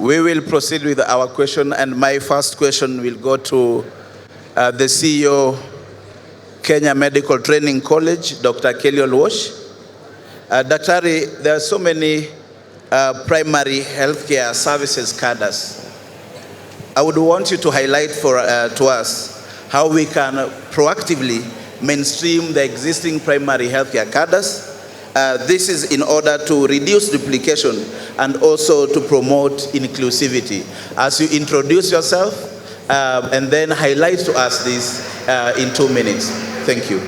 We will proceed with our question, and my first question will go to the CEO, Kenya Medical Training College, Dr. Kelly Oluoch. Daktari, there are so many primary healthcare services cadres. I would want you to highlight to us how we can proactively mainstream the existing primary healthcare cadres. This is in order to reduce duplication and also to promote inclusivity. As you introduce yourself and then highlight to us this in 2 minutes. Thank you.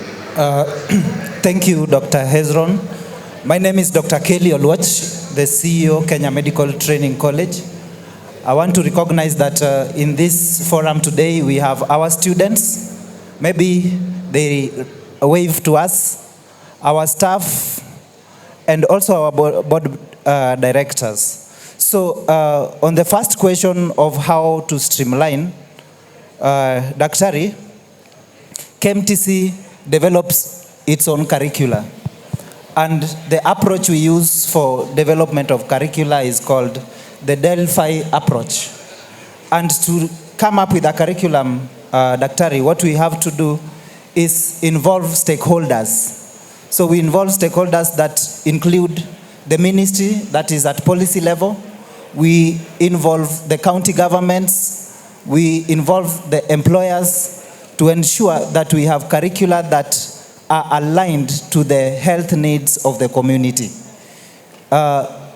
Thank you, Dr. Hezron. My name is Dr. Kelly Oluoch, the CEO, Kenya Medical Training College. I want to recognize that in this forum today, we have our students. Maybe they wave to us, our staff, and also our board directors. So on the first question of how to streamline, Daktari, Kmtc develops its own curricula. And the approach we use for development of curricula is called the Delphi approach. And to come up with a curriculum, Daktari, what we have to do is involve stakeholders. So we involve stakeholders that include the ministry, that is at policy level. We involve the county governments. We involve the employers to ensure that we have curricula that are aligned to the health needs of the community.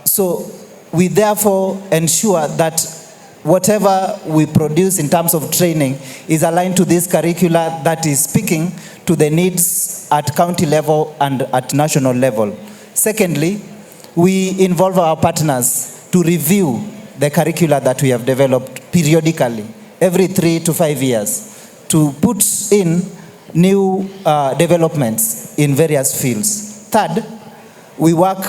So we therefore ensure that whatever we produce in terms of training is aligned to this curricula that is speaking to the needs at county level and at national level. Secondly, we involve our partners to review the curricula that we have developed periodically, every 3 to 5 years, to put in new developments in various fields. Third, we work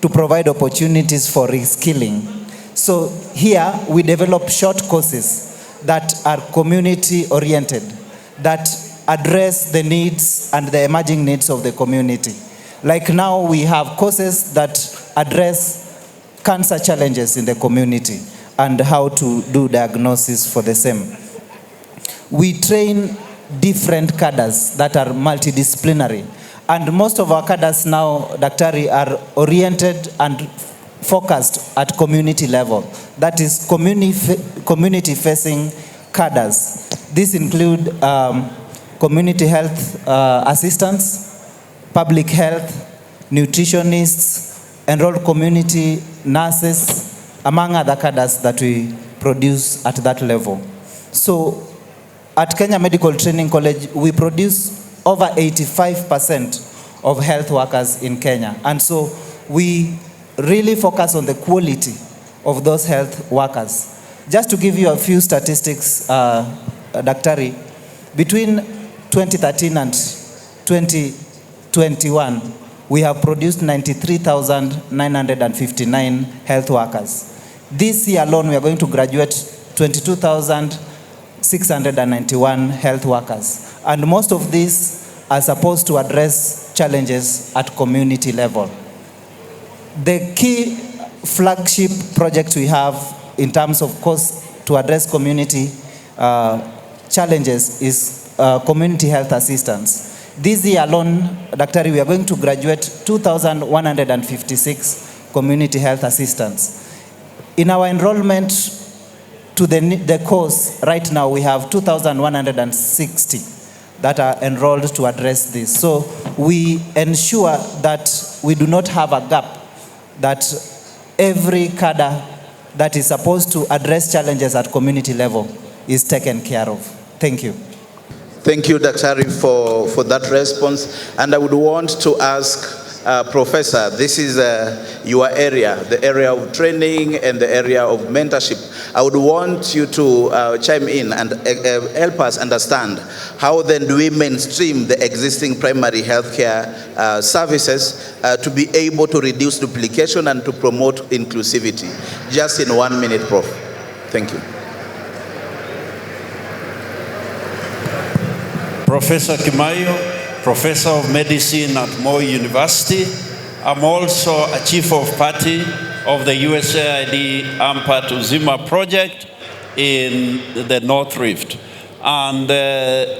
to provide opportunities for reskilling. So here we develop short courses that are community-oriented, that address the needs and the emerging needs of the community. Like now we have courses that address cancer challenges in the community and how to do diagnosis for the same. We train different cadres that are multidisciplinary. And most of our cadres now, Daktari, are oriented and focused at community level. That is community-facing cadres. These include community health assistants, public health, nutritionists, enrolled community nurses, among other cadres that we produce at that level. So at Kenya Medical Training College, we produce over 85% of health workers in Kenya. And so we really focus on the quality of those health workers. Just to give you a few statistics, Daktari, between 2013 and 2021, we have produced 93,959 health workers. This year alone, we are going to graduate 22,691 health workers. And most of these are supposed to address challenges at community level. The key flagship project we have in terms of course to address community challenges is community health assistance. This year alone, Daktari, we are going to graduate 2,156 community health assistants. In our enrollment to the course, right now we have 2,160 that are enrolled to address this. So we ensure that we do not have a gap, that every cadre that is supposed to address challenges at community level is taken care of. Thank you. Thank you, Daktari, for that response. And I would want to ask Professor, this is your area, the area of training and the area of mentorship. I would want you to chime in and help us understand how then do we mainstream the existing primary healthcare services to be able to reduce duplication and to promote inclusivity. Just in 1 minute, Prof. Thank you. Professor Kimayo, Professor of Medicine at Moi University. I'm also a Chief of Party of the USAID AMPA to Zima project in the North Rift. And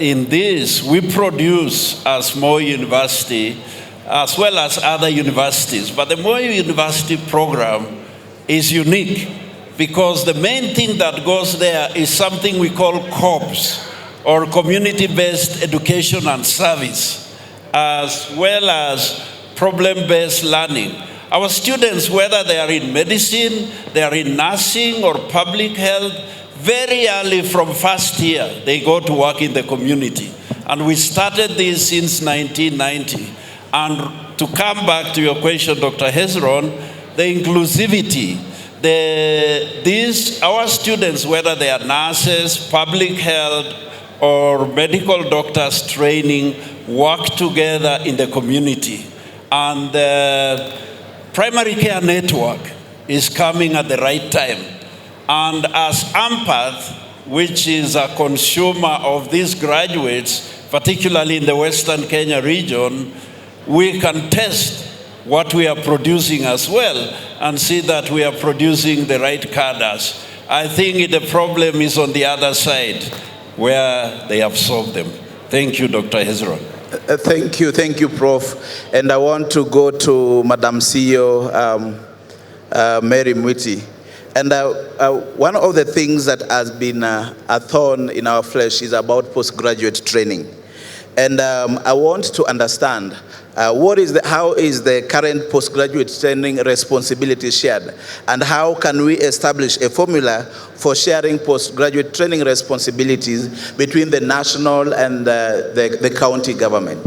in this, we produce as Moi University, as well as other universities. But the Moi University program is unique because the main thing that goes there is something we call COBS, or community-based education and service, as well as problem-based learning. Our students, whether they are in medicine, they are in nursing or public health, very early from first year, they go to work in the community. And we started this since 1990. And to come back to your question, Dr. Hezron, the inclusivity, our students, whether they are nurses, public health, or medical doctors training, work together in the community. And the primary care network is coming at the right time. And as AMPATH, which is a consumer of these graduates, particularly in the Western Kenya region, we can test what we are producing as well and see that we are producing the right cadres. I think the problem is on the other side, where they have solved them. Thank you, Dr. Hezron. Thank you, Prof. And I want to go to Madam CEO, Mary Mwiti. And one of the things that has been a thorn in our flesh is about postgraduate training. And I want to understand how is the current postgraduate training responsibility shared, and how can we establish a formula for sharing postgraduate training responsibilities between the national and the county government?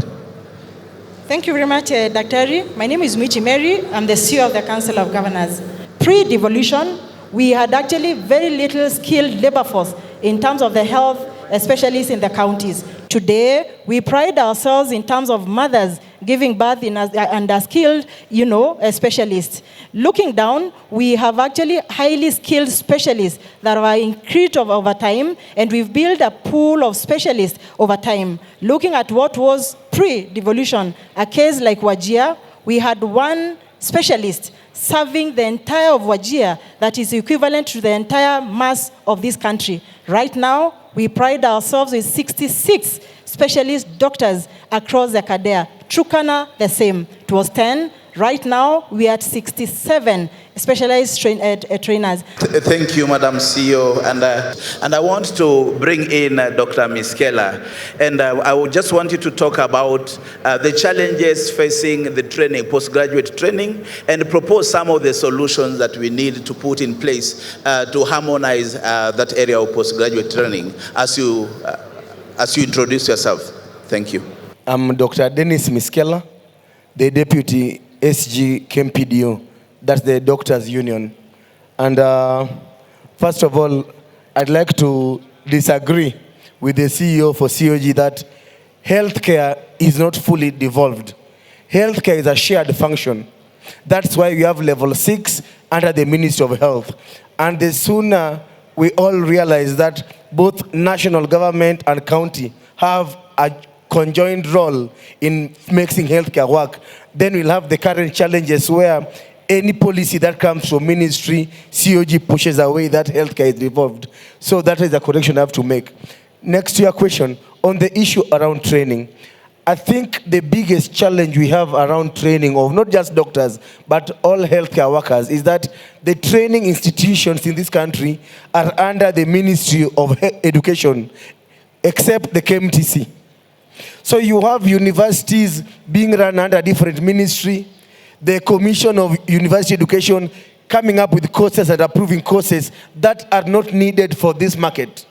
Thank you very much, Dr. My name is Mwiti Mary. I'm the CEO of the Council of Governors. Pre-devolution, we had actually very little skilled labor force in terms of the health specialists in the counties. Today, we pride ourselves in terms of mothers giving birth and are skilled, specialists. Looking down, we have actually highly skilled specialists that are increased over time, and we've built a pool of specialists over time. Looking at what was pre-devolution, a case like Wajir, we had one specialist serving the entire of Wajir that is equivalent to the entire mass of this country. Right now, we pride ourselves with 66 specialist doctors across the Kadea. Turkana, the same. It was 10. Right now, we are at 67 specialized trainers. Thank you, Madam CEO. And I want to bring in Dr. Miskela. And I would just want you to talk about the challenges facing the training, postgraduate training, and propose some of the solutions that we need to put in place to harmonize that area of postgraduate training as you introduce yourself. Thank you. I'm Dr. Dennis Miskela, the Deputy SG Kmtc, that's the Doctors Union. And first of all, I'd like to disagree with the CEO for COG that healthcare is not fully devolved. Healthcare is a shared function. That's why we have level 6 under the Ministry of Health. And the sooner we all realize that both national government and county have a conjoined role in making healthcare work, then we'll have the current challenges where any policy that comes from ministry, COG pushes away that healthcare is devolved. So that is the correction I have to make. Next to your question, on the issue around training, I think the biggest challenge we have around training of not just doctors, but all healthcare workers is that the training institutions in this country are under the Ministry of Education, except the Kmtc. So you have universities being run under different ministry, the Commission of University Education coming up with courses and approving courses that are not needed for this market.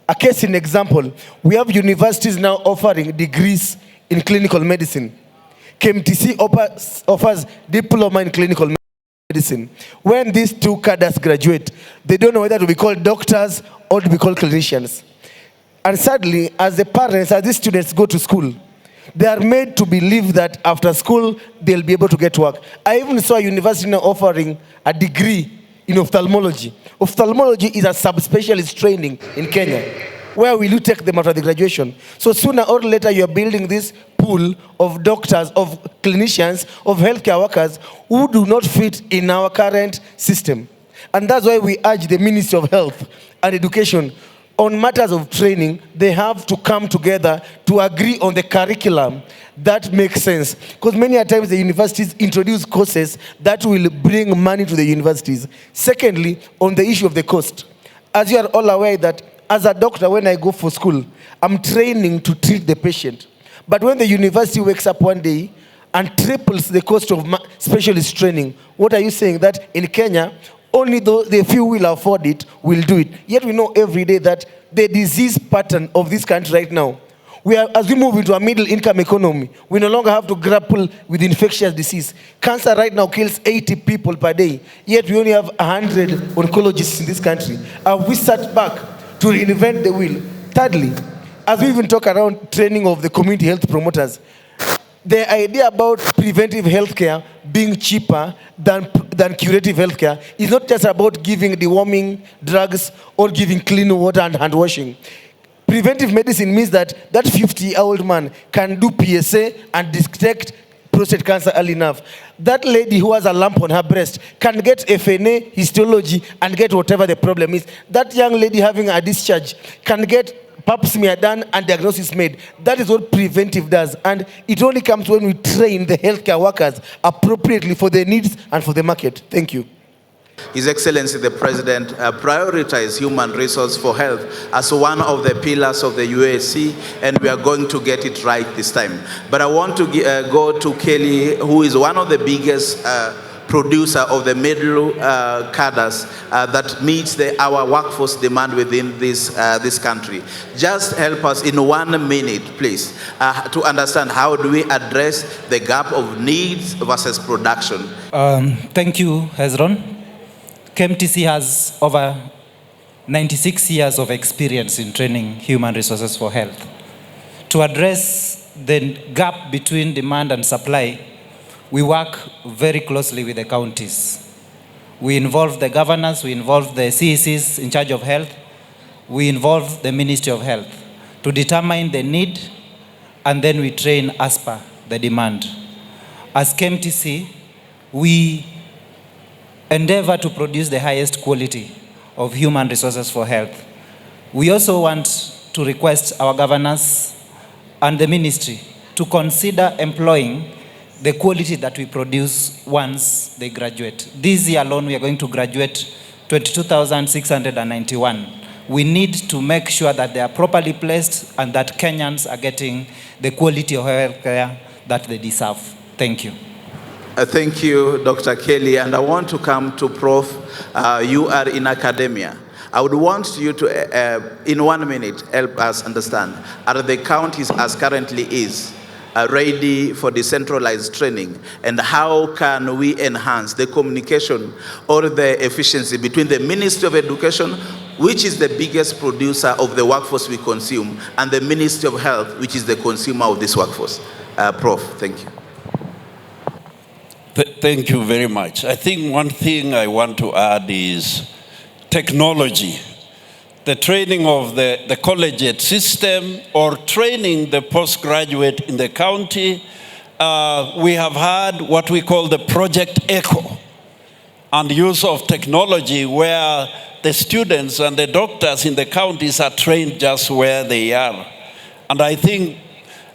A case in example, we have universities now offering degrees in clinical medicine. Kmtc offers diploma in clinical medicine. When these two cadres graduate, they don't know whether to be called doctors or to be called clinicians. And sadly, as the parents, as these students go to school, they are made to believe that after school, they'll be able to get work. I even saw a university now offering a degree in ophthalmology. Ophthalmology is a subspecialist training in Kenya. where will you take them after the graduation? So sooner or later, you're building this pool of doctors, of clinicians, of healthcare workers who do not fit in our current system. And that's why we urge the Ministry of Health and Education on matters of training. They have to come together to agree on the curriculum that makes sense. Because many a times the universities introduce courses that will bring money to the universities. Secondly, on the issue of the cost. As you are all aware that as a doctor, when I go for school, I'm training to treat the patient. But when the university wakes up one day and triples the cost of specialist training, what are you saying? That in Kenya, only the few will afford it will do it. Yet we know every day that the disease pattern of this country right now, as we move into a middle income economy, we no longer have to grapple with infectious disease. Cancer right now kills 80 people per day, yet we only have 100 oncologists in this country. We sat back to reinvent the wheel. Thirdly, as we even talk around training of the community health promoters, the idea about preventive healthcare being cheaper than curative healthcare is not just about giving deworming drugs or giving clean water and hand washing. Preventive medicine means that 50-year-old man can do PSA and detect prostate cancer early enough. That lady who has a lump on her breast can get FNA, histology, and get whatever the problem is. That young lady having a discharge can get pap smear done and diagnosis made. That is what preventive does. And it only comes when we train the healthcare workers appropriately for their needs and for the market. Thank you. His Excellency the President prioritized human resource for health as one of the pillars of the UAC, and we are going to get it right this time. But I want to go to Kelly, who is one of the biggest producer of the middle cadres that meets our workforce demand within this country. Just help us in 1 minute, please, to understand how do we address the gap of needs versus production. Thank you, Hezron. Kmtc has over 96 years of experience in training human resources for health. To address the gap between demand and supply, we work very closely with the counties. We involve the governors, we involve the CECs in charge of health, we involve the Ministry of Health to determine the need, and then we train as per the demand. As Kmtc, we endeavor to produce the highest quality of human resources for health. We also want to request our governors and the ministry to consider employing the quality that we produce once they graduate. This year alone, we are going to graduate 22,691. We need to make sure that they are properly placed and that Kenyans are getting the quality of health care that they deserve. Thank you. Thank you, Dr. Kelly. And I want to come to Prof. You are in academia. I would want you to, in 1 minute, help us understand, are the counties as currently is ready for decentralized training, and how can we enhance the communication or the efficiency between the Ministry of Education, which is the biggest producer of the workforce we consume, and the Ministry of Health, which is the consumer of this workforce? Prof, thank you. Thank you very much. I think one thing I want to add is technology. The training of the collegiate system or training the postgraduate in the county. We have had what we call the Project Echo and use of technology where the students and the doctors in the counties are trained just where they are. And I think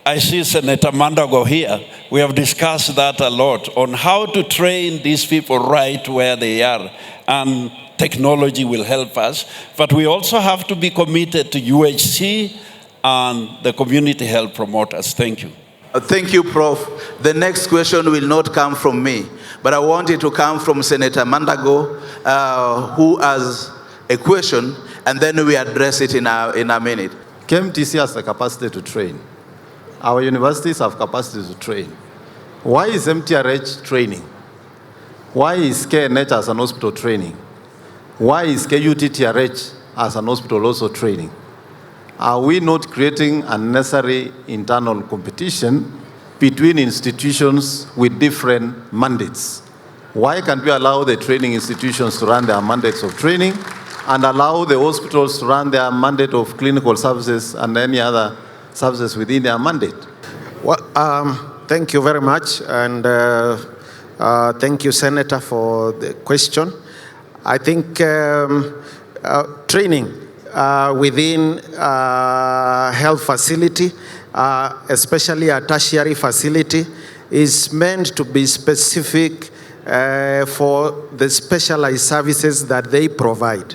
I see Senator Mandago here. We have discussed that a lot on how to train these people right where they are. And technology will help us. But we also have to be committed to UHC and the community health promoters. Thank you. Thank you, Prof. The next question will not come from me, but I want it to come from Senator Mandago, who has a question, and then we address it in a minute. Kmtc has the capacity to train. Our universities have capacity to train. Why is MTRH training? Why is KNH as an hospital training? Why is KUTTRH as an hospital also training? Are we not creating unnecessary internal competition between institutions with different mandates? Why can't we allow the training institutions to run their mandates of training and allow the hospitals to run their mandate of clinical services and any other services within their mandate? Well, thank you very much, and thank you, Senator, for the question. I think training within health facility, especially a tertiary facility, is meant to be specific for the specialized services that they provide.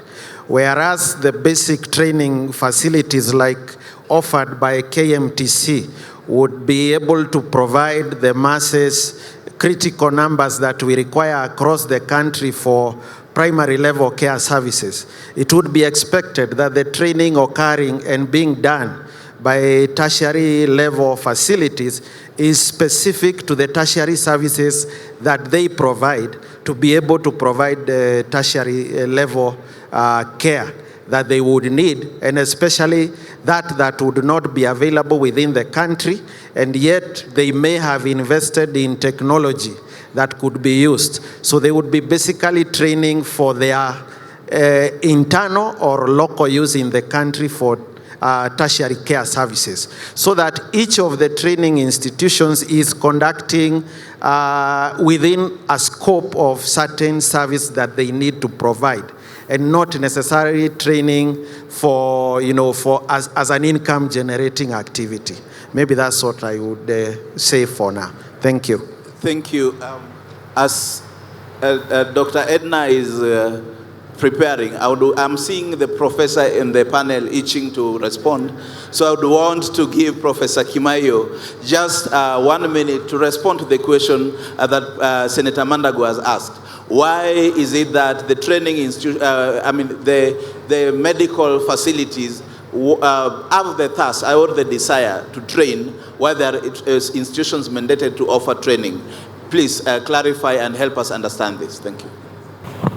Whereas the basic training facilities like offered by KMTC would be able to provide the masses critical numbers that we require across the country for primary level care services. It would be expected that the training occurring and being done by tertiary level facilities is specific to the tertiary services that they provide to be able to provide the tertiary level care that they would need, and especially that would not be available within the country, and yet they may have invested in technology that could be used. So they would be basically training for their internal or local use in the country for tertiary care services, so that each of the training institutions is conducting within a scope of certain service that they need to provide, and not necessarily training for, as an income generating activity. Maybe that's what I would say for now. Thank you. Thank you. As Dr. Edna is preparing, I'm seeing the professor in the panel itching to respond. So I would want to give Professor Kimayo just 1 minute to respond to the question that Senator Mandago has asked. Why is it that the training the medical facilities have the task or the desire to train, while there are institutions mandated to offer training? Please clarify and help us understand this. Thank you.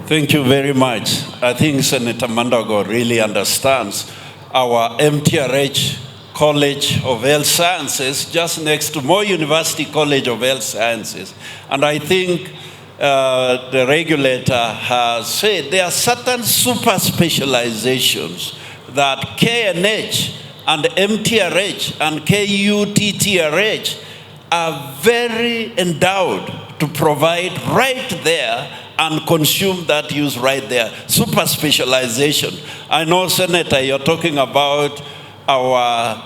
Thank you very much. I think Senator Mandago really understands our MTRH College of Health Sciences, just next to Moi University College of Health Sciences. And I think the regulator has said there are certain super specializations that KNH and MTRH and KUTTRH are very endowed to provide right there and consume that use right there. Super specialization. I know, Senator, you're talking about our,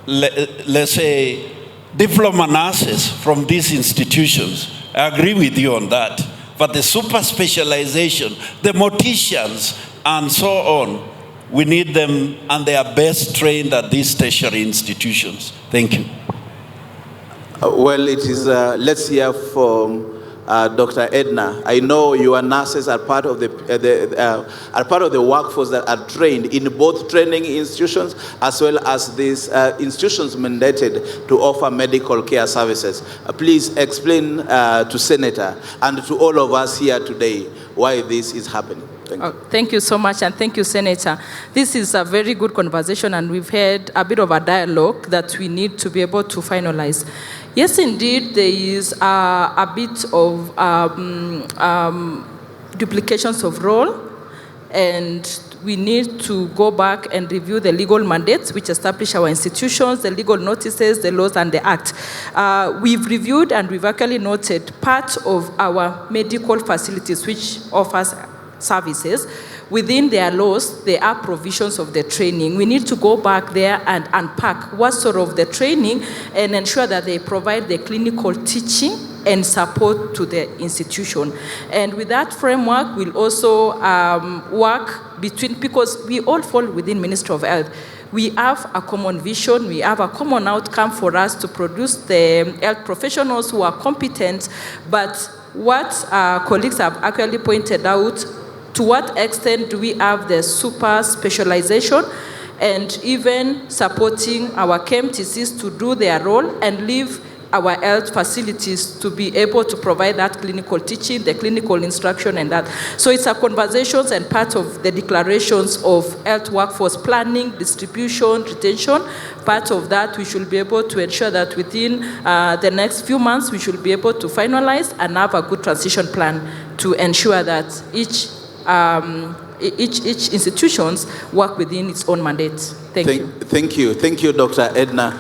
let's say, diploma nurses from these institutions. I agree with you on that. But the super specialization, the morticians, and so on, we need them, and they are best trained at these tertiary institutions. Thank you. Well, it is, let's hear from Dr. Edna. I know your nurses are part of the workforce that are trained in both training institutions as well as these institutions mandated to offer medical care services. Please explain to Senator and to all of us here today why this is happening. Thank you. Thank you so much, and thank you, Senator. This is a very good conversation, and we've had a bit of a dialogue that we need to be able to finalize. Yes, indeed, there is a bit of duplications of role, and we need to go back and review the legal mandates which establish our institutions, the legal notices, the laws, and the act. We've reviewed and we've actually noted part of our medical facilities which offers services. Within their laws, there are provisions of the training. We need to go back there and unpack what sort of the training and ensure that they provide the clinical teaching and support to the institution. And with that framework, we'll also work between, because we all fall within Ministry of Health. We have a common vision, we have a common outcome for us to produce the health professionals who are competent, but what colleagues have actually pointed out, to what extent do we have the super specialization and even supporting our Kmtcs to do their role and leave our health facilities to be able to provide that clinical teaching, the clinical instruction and that. So it's a conversations and part of the declarations of health workforce planning, distribution, retention. Part of that, we should be able to ensure that within the next few months, we should be able to finalize and have a good transition plan to ensure that each each institutions work within its own mandate. Thank you. Thank you, Dr. Edna.